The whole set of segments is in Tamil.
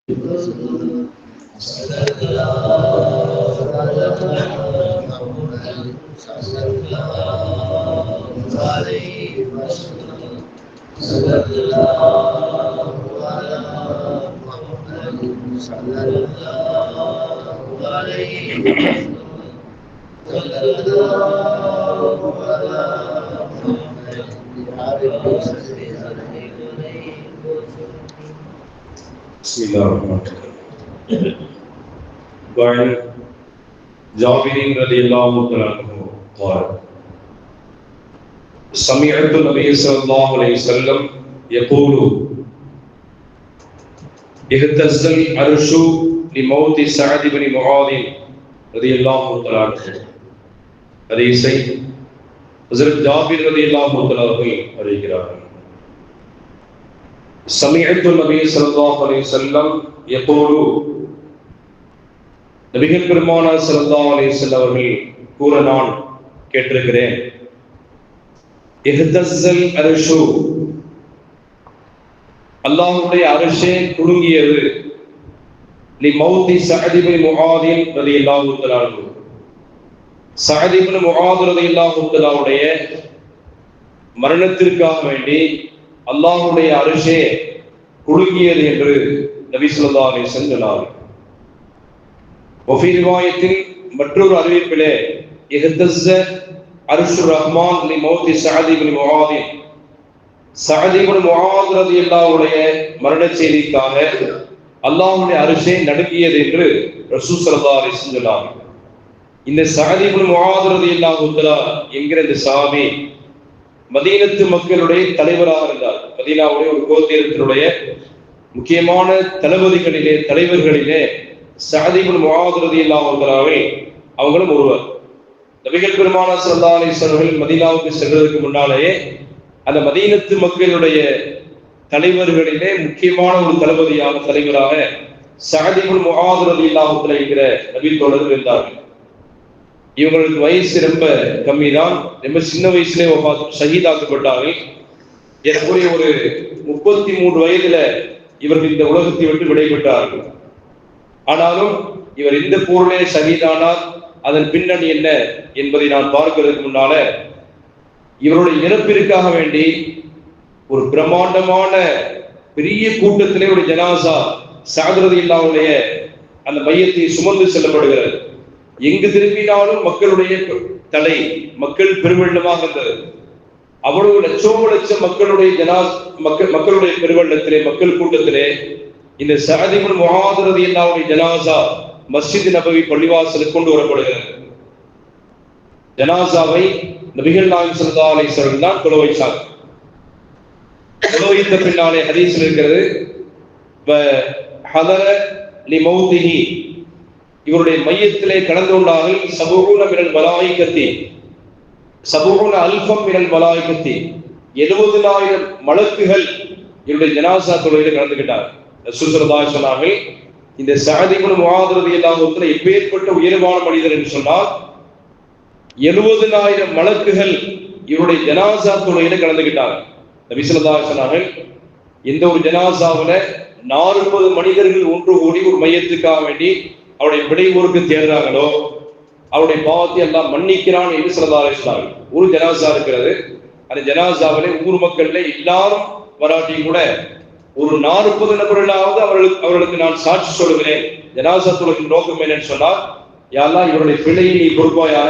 صلى الله على محمد صلى الله عليه وسلم صلى الله على محمد صلى الله عليه وسلم صلى الله على محمد بسم الله الرحمن الرحيم. وعن جابر رضي الله عنه قال سمعت النبي صلى الله عليه وسلم يقول اهتز العرش لموت سعد بن معاذ رضي الله عنه. ஹதீஸை ஹஜ்ரத் ஜாபிர் ரலியல்லாஹு தஆலா அவர்கள் அறிவிக்கிறார்கள். சமீஅத்து நபி ஸல்லல்லாஹு அலைஹி வஸல்லம் யகூலு, நபிகள் பெருமானார் ஸல்லல்லாஹு அலைஹி வஸல்லம் அவர்கள் கூற நான் கேட்டிருக்கிறேன். இஹ்தஸல் அர்ஷு, அல்லாஹ்வுடைய அர்ஷே குலுங்கியது. லி மௌதி சஅத் இப்னு முஆத் ரலியல்லாஹு தஆலா அன்ஹு, சஅத் இப்னு முஆத் ரலியல்லாஹு தஆலா உடைய மரணத்திற்காக வேண்டி அல்லாஹ்வுடைய அர்ஷே குலுங்கியது என்று நபி ஸல்லல்லாஹு அலைஹி வஸல்லம் சொன்னார்கள். வஃபீ ரிவாயத்தில் மற்றொரு அறிவிப்பிலே இஹ்தஸ அர்ஷுர் ரஹ்மான் லி மௌதி சஅத் இப்னு முஆத், சஅத் இப்னு முஆத் ரலியல்லாஹு உடைய மரண செய்திக்காக அல்லாஹ்வுடைய அர்ஷே நடுங்கியது என்று ரசூல் ஸல்லல்லாஹு அலைஹி வஸல்லம் சொன்னார்கள். இந்த சஅத் இப்னு முஆத் ரலியல்லாஹு தஆலா என்கிற இந்த சஹாபி மதீனத்து மக்களுடைய தலைவராக இருந்தார். மதீனாவுடைய ஒரு கோத்திரத்தினுடைய முக்கியமான தலைவர்களிலே சஅத் இப்னு முஆத் ரலியல்லாஹு தஆலாவை அவங்களும் ஒருவர். நபிகள் பெருமானார் ஸல்லல்லாஹு அலைஹி வஸல்லம் மதீனாவுக்கு செல்வதற்கு முன்னாலேயே அந்த மதீனத்து மக்களுடைய தலைவர்களிலே முக்கியமான ஒரு தலைவராக சஅத் இப்னு முஆத் ரலியல்லாஹு தஆலா என்கிற நபி தோழர் இருந்தார்கள். இவங்களுக்கு வயசு ரொம்ப கம்மி தான், ரொம்ப சின்ன வயசுலேயே ஷஹீதாக்கப்பட்டார்கள். ஏறக்குறைய ஒரு 33 வயதுல இவர்கள் இந்த உலகத்தை விட்டு விடைபெற்றார்கள். ஆனாலும் இவர் இந்த போரிலே ஷஹீதானார், அதன் பின்னணி என்ன என்பதை நான் பார்க்கிறதுக்கு முன்னால இவருடைய இறப்பிற்காக வேண்டி ஒரு பிரம்மாண்டமான பெரிய கூட்டத்திலே ஒரு ஜனாசா சஅத் ரலியல்லாஹுடைய அந்த மையத்தை சுமந்து செல்லப்படுகிறது. எங்கு திரும்பினாலும் மக்களுடைய தலை, மக்கள் பெருவெள்ளமாக இருந்தது. அவ்வளவு லட்சம் மக்களுடைய மக்களுடைய பெருவெள்ளத்திலே, மக்கள் கூட்டத்திலே இந்த சஅத் இப்னு முஆத் ரலியல்லாஹுடைய ஜனாசா மஸ்ஜித் நபவி பள்ளிவாசலுக்கு கொண்டு வரப்படுகிறது. ஜனாசாவை நபிகள் நாயகம் ஸல்லல்லாஹு அலைஹி வஸல்லம் தான் தொழ வைத்தார். தொழ வைத்த பின்னாலே ஹதீஸில் இருக்கிறது, ஹதர லி மௌதிஹி, இவருடைய மையத்திலே கலந்து கொண்டார்கள் 70 மினல் மலாயிகத்தி, 70 அல்ஃபம் மினல் மலாயிகத்தி, 70,000 மலக்குகள் இவருடைய ஜனாசா தொழுகையில் கலந்துகிட்டார். ரசூல் ஸல்லல்லாஹு அலைஹி வஸல்லம் சொன்னார்கள், இந்த சஅத் இப்னு முஆத் ரலியல்லாஹு தஆலா எப்பேற்பட்ட உயர்வான மனிதர் என்று சொன்னால் 70,000 மலக்குகள் இவருடைய ஜனாசா தொழுகையில் கலந்துகிட்டார். நபி ஸல்லல்லாஹு அலைஹி வஸல்லம் சொன்னார்கள், இந்த ஒரு ஜனாசாவுல 40 மனிதர்கள் ஒன்று கூடி ஒரு மையத்துக்காக வேண்டி அவருடைய விடைவோருக்கு தேடுறாங்களோ அவருடைய பாவத்தை எல்லாம் மன்னிக்கிறான் என்று ஸல்லல்லாஹு அலைஹி வஸல்லம். ஒரு ஜனாசா இருக்கிறது, அந்த ஜனாசாவிலே ஊர் மக்கள்ல எல்லாரும் வராட்டியும் கூட ஒரு 40 நபர்களாவது அவர்களுக்கு நான் சாட்சி சொல்லுகிறேன். ஜனாசா தொழுகிற நோக்கம் என்னன்னு சொன்னால், யா அல்லாஹ் இவருடைய பிழையை நீ பொறுப்பாயாக,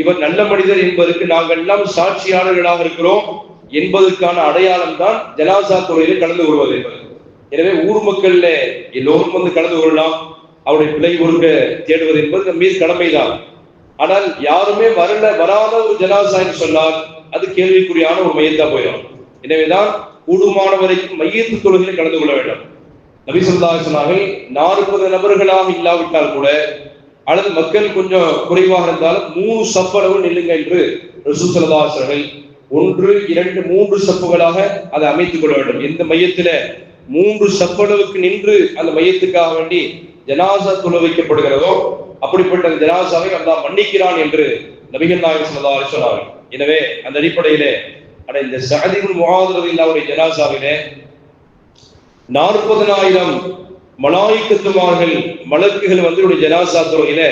இவர் நல்ல மனிதர் என்பதற்கு நாங்கள் எல்லாம் சாட்சியாளர்களாக இருக்கிறோம் என்பதற்கான அடையாளம் தான் ஜனாசா தொழுகையில் கலந்து கொள்வது என்பது. எனவே ஊர் மக்கள்ல எல்லோரும் வந்து கலந்து கொள்ளலாம், அவருடைய பிழை பொறுக்க தேடுவது என்பது நம் மீது கடமைதான். ஆனால் யாருமே வராத ஒரு ஜனாசா என்று சொன்னால் அது கேள்விக்குறியான ஒரு மையத்தா போயிடும். எனவேதான் கூடுமான வரைக்கும் மையத்து தொழுகையில் கலந்து கொள்ள வேண்டும். நபி ஸல்லல்லாஹு அலைஹி வஸல்லம் 40 நபர்களாக இல்லாவிட்டால் கூட, அல்லது மக்கள் கொஞ்சம் குறைவாக இருந்தாலும் 3 சஃப் அளவு நில்லுங்க என்று ரசூல் ஸல்லல்லாஹு அலைஹி வஸல்லம் 1, 2, 3 சஃப்புகளாக அதை அமைத்துக் கொள்ள வேண்டும். எந்த மையத்தில 3 சஃப்பளவுக்கு நின்று அந்த மையத்துக்காக வேண்டி ஜனாசா தொழ வைக்கப்படுகிறதோ அப்படிப்பட்ட அந்த ஜனாசாவை அல்லாஹ் மன்னிக்கிறான் என்று நபிகள் நாயகம் ஸல்லல்லாஹு அலைஹி வஸல்லம். எனவே அந்த அடிப்படையிலே இந்த சஅத் இப்னு முஆத் ரலியல்லாஹு ஜனாசாவிலே 40,000 மலாயிக்கத்துமார்கள் மலக்குகள் வந்து இவருடைய ஜனாசா தொழுகையில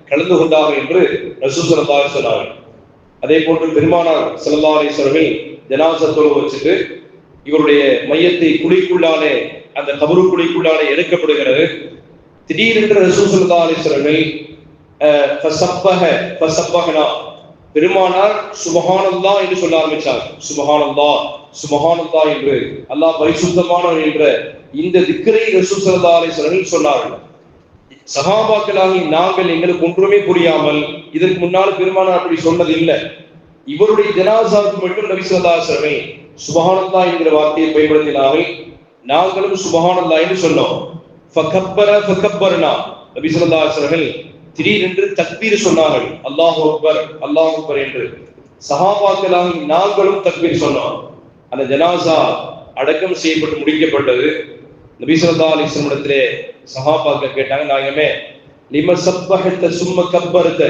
கலந்து கொண்டார்கள் என்று ரசூல் ஸல்லல்லாஹு அலைஹி சொன்னார்கள். அதே போன்று பெருமானார் ஸல்லல்லாஹு அலைஹி வஸல்லம் ஜனாசா தொழுகை வச்சுட்டு இவருடைய மையத்தை குழிக்குள்ளாலே, அந்த கபரு குழிக்குள்ளாலே எடுக்கப்படுகிறது. திடீரென்று ரசூல் ஸல்லல்லாஹு அலைஹி வஸல்லம் பெருமானார் சுப்ஹானல்லாஹ் என்று சொல்ல ஆரம்பிச்சார். சுப்ஹானல்லாஹ் சுப்ஹானல்லாஹ் என்று, அல்லாஹ் பரிசுத்தமானவன் என்ற இந்த திக்ரை ரசூல் ஸல்லல்லாஹு அலைஹி வஸல்லம் சொன்னார்கள். சஹாபாக்களாகி நாங்கள் எங்களுக்கு ஒன்றுமே புரியாமல், இதற்கு முன்னால் பெருமானார் அப்படி சொன்னது இல்லை. இவருடைய ஜனாசாவுக்கு மட்டும் நபி ஸல்லல்லாஹு அலைஹி வஸல்லம் சுப்ஹானல்லாஹ் என்கிற வார்த்தையை பயன்படுத்தினார்கள். நாங்களும் சுப்ஹானல்லாஹ் என்று சொன்னோம். ஃபகப்பர்னா நபி ஸல்லல்லாஹு அலைஹி வஸல்லம் திடீரென்று தக்பீர் சொன்னார்கள். அல்லாஹு அக்பர் அல்லாஹு அக்பர் என்று. சஹாபாக்களாகி நாங்களும் தக்பீர் சொன்னோம். அந்த ஜனாசா அடக்கம் செய்யப்பட்டு முடிக்கப்பட்டது. நபி ஸல்லல்லாஹு அலைஹி வஸல்லம் இடத்திலே சஹாபாக்கள் கேட்டாங்க, நாயகமே லிம சப்பஹத சும்ம கப்பர்த,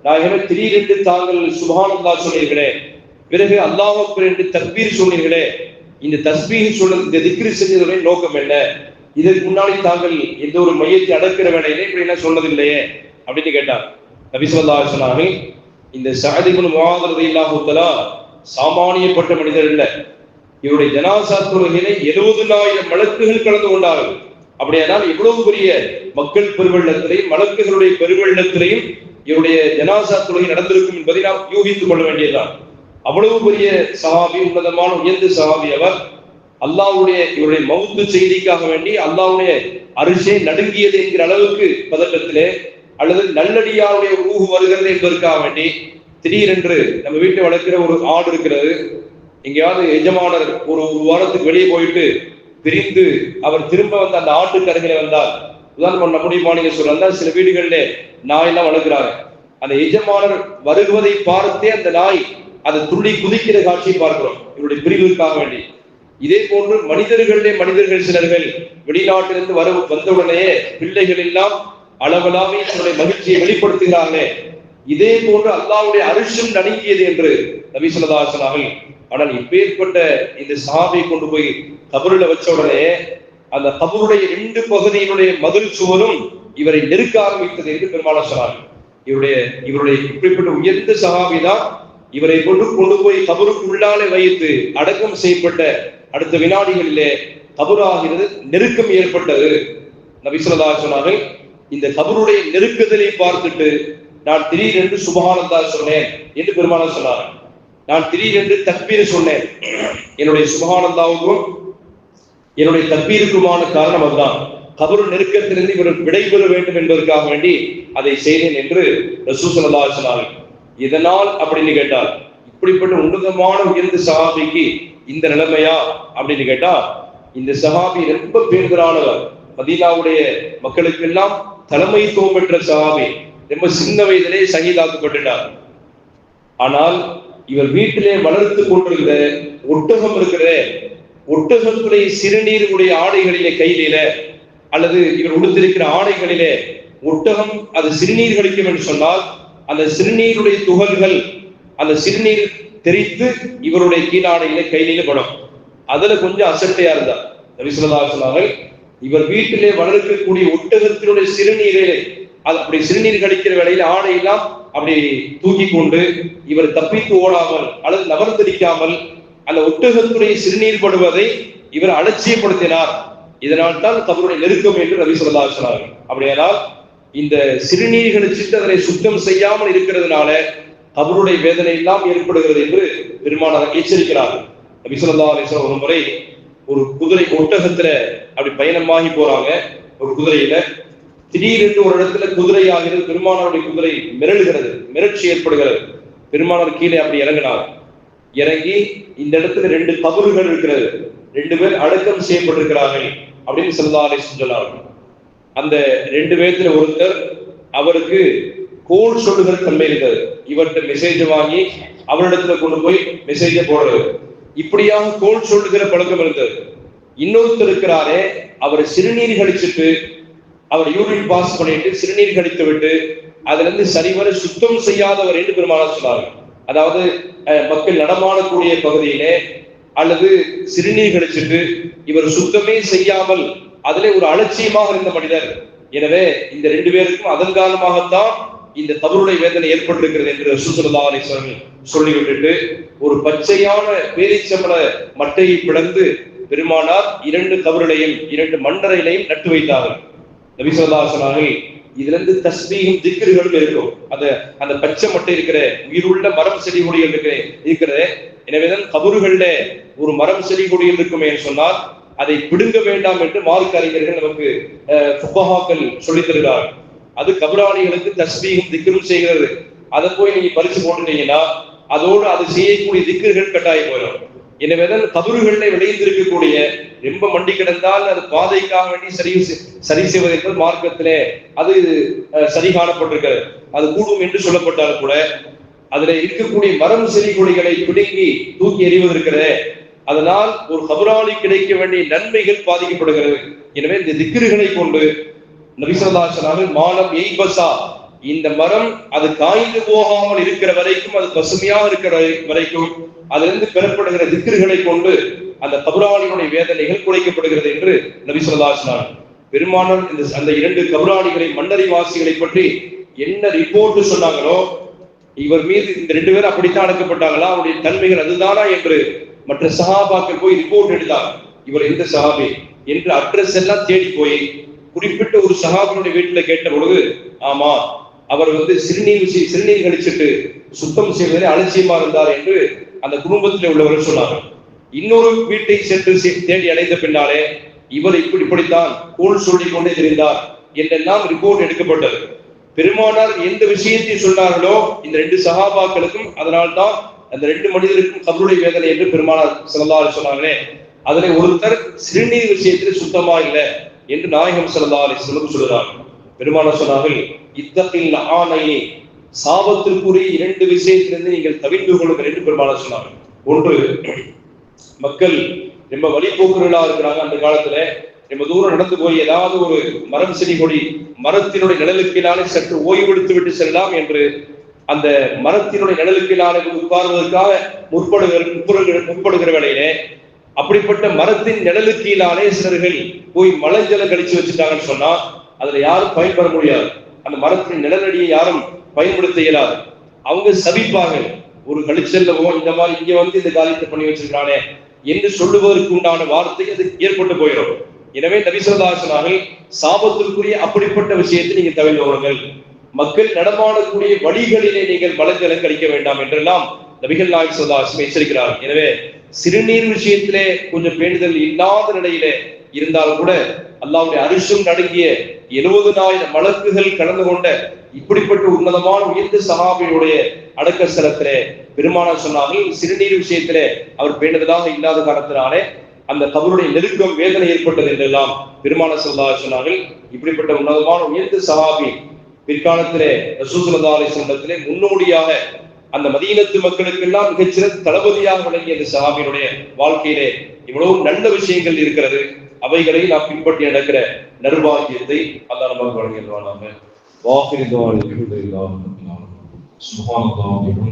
நாயகமே திடீரென்று தாங்கள் சுப்ஹானல்லாஹ் சொன்னீர்களே, பிறகு அல்லாஹ் அக்பர் என்று தக்பீர் சொன்னீர்களே, இந்த தஸ்பீஹ் சொன்னது, இந்த திக்ர் செஞ்சதுடைய நோக்கம் என்ன? இதற்கு முன்னாடி தாங்கள் எந்த ஒரு மையத்தை அடக்கிற வேலையிலே இப்படி என்ன சொன்னதில்லையே அப்படின்னு கேட்டாங்க. நபி ஸல்லல்லாஹு அலைஹி வஸல்லம், இந்த சஅத் இப்னு முஆத் ரலியல்லாஹு தஆலா சாமானியப்பட்ட மனிதர் இல்லை. இவருடைய ஜனாசா தொழுகையிலே 70,000 மலக்குகள் கலந்து கொண்டார்கள். அப்படியானால் இவ்வளவு பெரிய மக்கள் பெருவெள்ளத்திலையும் மலக்குகளுடைய பெருவெள்ளத்திலையும் இவருடைய ஜனாசா தொழுகை நடந்திருக்கும் என்பதை நாம் யூகித்துக் கொள்ள வேண்டியதுதான். அவ்வளவு பெரிய சஹாபி, உன்னதமான உயர்ந்த சஹாபி அவர். அல்லாஹ்வுடைய இவருடைய மவுத்து செய்திக்காக வேண்டி அல்லாஹ்வுடைய அரிசே நடுங்கியது என்கிற அளவுக்கு பதட்டத்திலே, அல்லது நல்லடியாருடைய ஊகு வருகிறது என்பதற்காக வேண்டி திடீரென்று நம்ம வீட்டை வளர்க்கிற ஒரு ஆடு இருக்கிறது, எங்கேயாவது எஜமானர் ஒரு வாரத்துக்கு வெளியே போயிட்டு பிரிந்து அவர் திரும்ப வந்து அந்த ஆட்டுக்கு அருகில வந்தால், உதாரணம் நம்முடைய மாநில சொல்றாங்க, சில வீடுகளிலே நாயெல்லாம் வளர்க்கிறாங்க. அந்த எஜமானர் வருவதை பார்த்தே அந்த நாய் அதை துள்ளி குதிக்கிற காட்சியை பார்க்கிறோம் இவருடைய பிரிவுக்காக வேண்டி. இதே போன்று மனிதர்கள் சிலர்கள் வெளிநாட்டிலிருந்து வந்தவுடனே பிள்ளைகள் எல்லாம் அளவலாமே தன்னுடைய மகிழ்ச்சியை வெளிப்படுத்துகிறார்களே, இதே போன்று அல்லாஹ்வுடைய அரிஷும் நடுங்கியது என்று நபி ஸல்லல்லாஹு அலைஹி வஸல்லம். ஆனால் இப்பேற்பட்ட இந்த சஹாபியை கொண்டு போய் கபருல வச்ச உடனே அந்த கபருடைய 2 பகுதியினுடைய மதில் சுவரும் இவரை நெருக்க ஆரம்பித்தது என்று பெருமானார் சொன்னார்கள். இவருடைய இப்படிப்பட்ட உயர்ந்த சஹாபி தான் இவரை கொண்டு போய் கபருக்கு உள்ளாலே வைத்து அடக்கம் செய்யப்பட்ட அடுத்த வினாடிகளிலே கபராகிறது நெருக்கம் ஏற்பட்டது. நபி ஸல்லல்லாஹு அலைஹி வஸல்லம் இந்த கபருடைய நெருக்கத்தை பார்த்துட்டு நான் திடீரென்று சுப்ஹானல்லாஹ் சொன்னேன் என்று பெருமானார் சொன்னார். நான் திடீரென்று தக்பீர் சொன்னேன். என்னுடைய சுப்ஹானல்லாஹ்வுக்கும் என்னுடைய தக்பீருக்குமான காரணம் அதுதான். கபரு நெருக்கத்திலிருந்து இவர் விடைபெற வேண்டும் என்பதற்காக வேண்டி அதை செய்தேன் என்று ரசூல் ஸல்லல்லாஹு அலைஹி வஸல்லம். இதனால் அப்படின்னு கேட்டால், இப்படிப்பட்ட உன்னதமான உயர்ந்த சஹாபிக்கு இந்த நிலைமையா அப்படின்னு கேட்டா, இந்த சஹாபி ரொம்ப பேருதலானவர். மதீனாவுடைய மக்களுக்கெல்லாம் தலைமைத்துவம் பெற்ற சஹாபி. ரொம்ப சின்ன வயதிலே ஷஹீதாக்கப்பட்டார். ஆனால் இவர் வீட்டிலே வளர்த்து கொண்டிருந்த ஒட்டகம் இருக்கிற ஒட்டகத்துடைய சிறுநீருடைய ஆடைகளிலே கையில, அல்லது இவர் உடுத்திருக்கிற ஆடைகளிலே ஒட்டகம் அது சிறுநீர் கழிக்கும் என்று சொன்னால், அந்த சிறுநீருடைய துகள்கள் அந்த சிறுநீர் தெரித்து இவருடைய கீழாடையிலே கையில படும். அதுல கொஞ்சம் அசட்டையா இருந்தார். நபி ஸல்லல்லாஹு அலைஹி வஸல்லம் இவர் வீட்டிலே வளர்க்கக்கூடிய ஒட்டகத்தினுடைய சிறுநீரை அது அப்படி சிறுநீர் கழிக்கிற வேளையில் ஆடையெல்லாம் அப்படி தூக்கி கொண்டு இவர் தப்பித்து ஓடாமல் அல்லது நவர்த்தடிக்காமல் அந்த ஒட்டகத்துடைய சிறுநீர் படுவதை இவர் அலட்சியப்படுத்தினார். இதனால் தான் கபருடைய நெருக்கம் என்று நபி ஸல்லல்லாஹு அலைஹி வஸல்லம். அப்படியானால் இந்த சிறுநீர்களை சிட்டு அதனை சுத்தம் செய்யாமல் இருக்கிறதுனால கபருடைய வேதனை எல்லாம் ஏற்படுகிறது என்று பெருமானார் எச்சரிக்கிறார். நபி ஸல்லல்லாஹு அலைஹி வஸல்லம் ஒரு முறை ஒரு குதிரை ஒட்டகத்துல அப்படி பயணமாகி போறாங்க. ஒரு குதிரையில திடீரென்று ஒரு இடத்துல குதிரை ஆகிறது. பெருமானாருடைய குதிரை மிரளுகிறது, மிரட்சி ஏற்படுகிறது. பெருமானார் கீழே அப்படி இறங்கினார். இறங்கி இந்த இடத்துல 2 கபறுகள் இருக்கிறது, 2 பேர் அடக்கம் செய்யப்பட்டிருக்கிறார்கள் அப்படின்னு ஸல்லல்லாஹு அலைஹி வஸல்லம் சொன்னார்கள். அந்த 2 பேர்த்துல ஒருத்தர் அவருக்கு கோல் சொல்லுகிற தன்மை இருக்கிறது. இவர்கிட்ட மெசேஜ் வாங்கி அவரிடத்துல கொண்டு போய் மெசேஜை போடுறது, இப்படியாக கோல் சொல்லுகிற பழக்கம் இருந்தது. இன்னொருத்தர் இருக்கிறாரே, அவர் சிறுநீர் கழிச்சுட்டு அவர் யூரின் பாஸ் பண்ணிட்டு சிறுநீர் கழித்து விட்டு அதுல இருந்து சரிவர சுத்தம் செய்யாதவர் என்று பெருமானார் சொன்னார்கள். அதாவது மக்கள் நடமாடக்கூடிய பகுதியிலே அல்லது சிறுநீர் கழிச்சிட்டு இவர் சுத்தமே செய்யாமல் அதிலே ஒரு அலட்சியமாக இருந்த மனிதர். எனவே இந்த 2 பேருக்கும் அதன் காரணமாகத்தான் இந்த கபருடைய வேதனை ஏற்பட்டிருக்கிறது என்று ரசூல் ஸல்லல்லாஹு அலைஹி வஸல்லம் சொல்லிவிட்டு ஒரு பச்சையான பேரிச்சம்பழ மட்டையை பிளந்து பெருமானார் 2 கபருடையும் 2 மண்ணறையிலையும் நட்டு வைத்தார்கள். நபி ஸல்லல்லாஹு அலைஹி வஸல்லம் இதுல இருந்து தஸ்பீஹும் திக்ருகளும் இருக்கும். அந்த பச்சை மட்டை இருக்கிற உயிருள்ள மரம் செடி கொடிகள் இருக்கிறது. எனவேதான் கபறுகள்ல ஒரு மரம் செடி கொடிகள் இருக்குமே என்று சொன்னால் அதை பிடுங்க வேண்டாம் என்று மார்க்க அறிஞர்கள் நமக்கு ஃபுகஹாக்கள் சொல்லித் தருகிறார்கள். அது கபராளிகளுக்கு தஸ்பீஹும் திக்ரும் செய்கிறது. அதை போய் நீங்க பறிச்சு போட்டுட்டீங்கன்னா அதோடு அது செய்யக்கூடிய திக்ருகள் கட்டாயம் போயிடும். எனவேதான் கபறுகள்ல விளைந்திருக்கக்கூடிய ரொம்ப மண்டி கிடந்தால் அது பாதைக்காக வேண்டி சரி செய்வது என்பது மார்க்கத்திலே அது சரி காணப்பட்டிருக்கிறது. அது கூடும் என்று சொல்லப்பட்டாலும் கூட அதுல இருக்கக்கூடிய மரம் செடி கொடிகளை பிடுங்கி தூக்கி எறிவதற்கிறதே, அதனால் ஒரு கபராளி கிடைக்க வேண்டிய நன்மைகள் பாதிக்கப்படுகிறது. எனவே இந்த திக்ருகளை கொண்டு நபி ஸல்லல்லாஹு அலைஹி வஸல்லம் மாலம் எய்பசா, இந்த மரம் அது காய்ந்து போகாமல் இருக்கிற வரைக்கும், அது பசுமையாக இருக்கிற வரைக்கும் அதிலிருந்து பெறப்படுகிற திக்ருகளை கொண்டு அந்த கபராளிகளுடைய வேதனைகள் குறைக்கப்படுகிறது என்று நபி ஸல்லல்லாஹு அலைஹி வஸல்லம் பெருமானார் அந்த 2 கபராளிகளை மன்னரை வாசிகளை பற்றி என்ன ரிப்போர்ட் சொன்னாங்களோ, இவர் மீது இந்த 2 பேரும் அப்படித்தான் அடக்கப்பட்டாங்களா, அவருடைய தன்மைகள் அதுதானா என்று மற்ற சஹாபாக்கள் போய் ரிப்போர்ட் எடுத்தாங்க. இவர் எந்த சஹாபி என்று அட்ரஸ் எல்லாம் தேடி போய் குறிப்பிட்ட ஒரு சஹாபியுடைய வீட்டுல கேட்ட பொழுது, ஆமா அவர் சிறுநீர் கழிச்சிட்டு சுத்தம் செய்வதிலே அலட்சியமா இருந்தார் என்று அந்த குடும்பத்தில் உள்ளவர்கள் சொன்னாங்க. இன்னொரு வீட்டை சென்று தேடி அடைந்த பின்னாலே இவர் இப்படித்தான் கோல் சொல்லிக் கொண்டே தெரிந்தார் என்றெல்லாம் ரிப்போர்ட் எடுக்கப்பட்டது. பெருமானார் எந்த விஷயத்தை சொன்னார்களோ இந்த 2 சஹாபாக்களுக்கும் அதனால்தான் அந்த 2 மனிதருக்கும் கபருடைய வேதனை என்று பெருமானார் ஸல்லல்லாஹு அலைஹி சொன்னாங்களே, அதிலே ஒருத்தர் சிறுநீர் விஷயத்தில் சுத்தமா இல்லை என்று நாயகம் ஸல்லல்லாஹு அலைஹி வஸல்லம் சொல்கிறார். பெருமானார் சொன்னார்கள், இத்தகில் ஆனையே, சாபத்திற்குரிய 2 விஷயத்திலிருந்து நீங்கள் தவிர்த்து கொள்ளுங்கள் என்று பெருமானார் சொன்னார்கள். ஒன்று, மக்கள் ரொம்ப வழிபோக்குகளா இருக்கிறாங்க. அந்த காலத்துல ரொம்ப தூரம் நடந்து போய் ஏதாவது ஒரு மரம் செடி கொடி மரத்தினுடைய நிழலுக்கிலானே சற்று ஓய்வெடுத்து விட்டு செல்லலாம் என்று அந்த மரத்தினுடைய நிழலுக்கிலானே உட்கார்வதற்காக முற்படுகிற வேளையிலே அப்படிப்பட்ட மரத்தின் நிழலுக்கீழானே சிலர்கள் போய் மலஜலம் கழிச்சு வச்சுட்டாங்கன்னு சொன்னா அதுல யாரும் பயன்பெற முடியாது. அந்த மரத்தின் நிழலடியை யாரும் பயன்படுத்த இயலாது. அவங்க சபிப்பார்கள், ஒரு கழிச்சல்லவோ இந்த மாதிரி இங்க வந்து இந்த காரியத்தை பண்ணி வச்சிருக்கானே என்று சொல்லுவதற்கு உண்டான வார்த்தை அது ஏற்பட்டு போயிடும். எனவே நபி ஸல்லல்லாஹு அலைஹி வஸல்லம் சாபத்திற்குரிய அப்படிப்பட்ட விஷயத்தை நீங்க தவிர்த்து கொள்ளுங்கள். மக்கள் நடமாடக்கூடிய வழிகளிலே நீங்கள் மலஜலம் கழிக்க வேண்டாம் என்றெல்லாம் நபிகள் நாயகம் ஸல்லல்லாஹு அலைஹி வஸல்லம் எச்சரிக்கிறார். எனவே சிறுநீர் விஷயத்திலே கொஞ்சம் பேணுதல் இல்லாத நிலையிலே இருந்தால் கூட அல்லாஹ்வுடைய அரிஷும் நடுங்கிய 70,000 மலக்குகள் கலந்து கொண்ட இப்படிப்பட்ட உன்னதமான உயர்ந்த சஹாபியுடைய அடக்க ஸ்தலத்திலே பெருமானார் சொன்னார்கள், சிறுநீர் விஷயத்திலே அவர் பேணுதலாக இல்லாத காரணத்தினாலே அந்த கபருடைய நெருக்கம் வேதனை ஏற்பட்டது என்றெல்லாம் பெருமானார் ஸல்லல்லாஹு அலைஹி சொன்னார்கள். இப்படிப்பட்ட உன்னதமான உயர்ந்த சஹாபி பிற்காலத்திலே ரசூல் ஸல்லல்லாஹு அலைஹி வஸல்லம் முன்னோடியாக அந்த மதீனத்து மக்களுக்கெல்லாம் மிகச்சிறந்த தளபதியாக விளங்கிய அந்த சஹாபியினுடைய வாழ்க்கையிலே இவ்வளவு நல்ல விஷயங்கள் இருக்கிறது. அவைகளை நாம் பின்பற்றி நடக்கிற நர்பாகியத்தை அல்லாஹ் நமக்கு வழங்கிடுவானாக. வாஹிரு துஆ அல்ஹம்துலில்லாஹ். சுப்ஹானல்லாஹ்.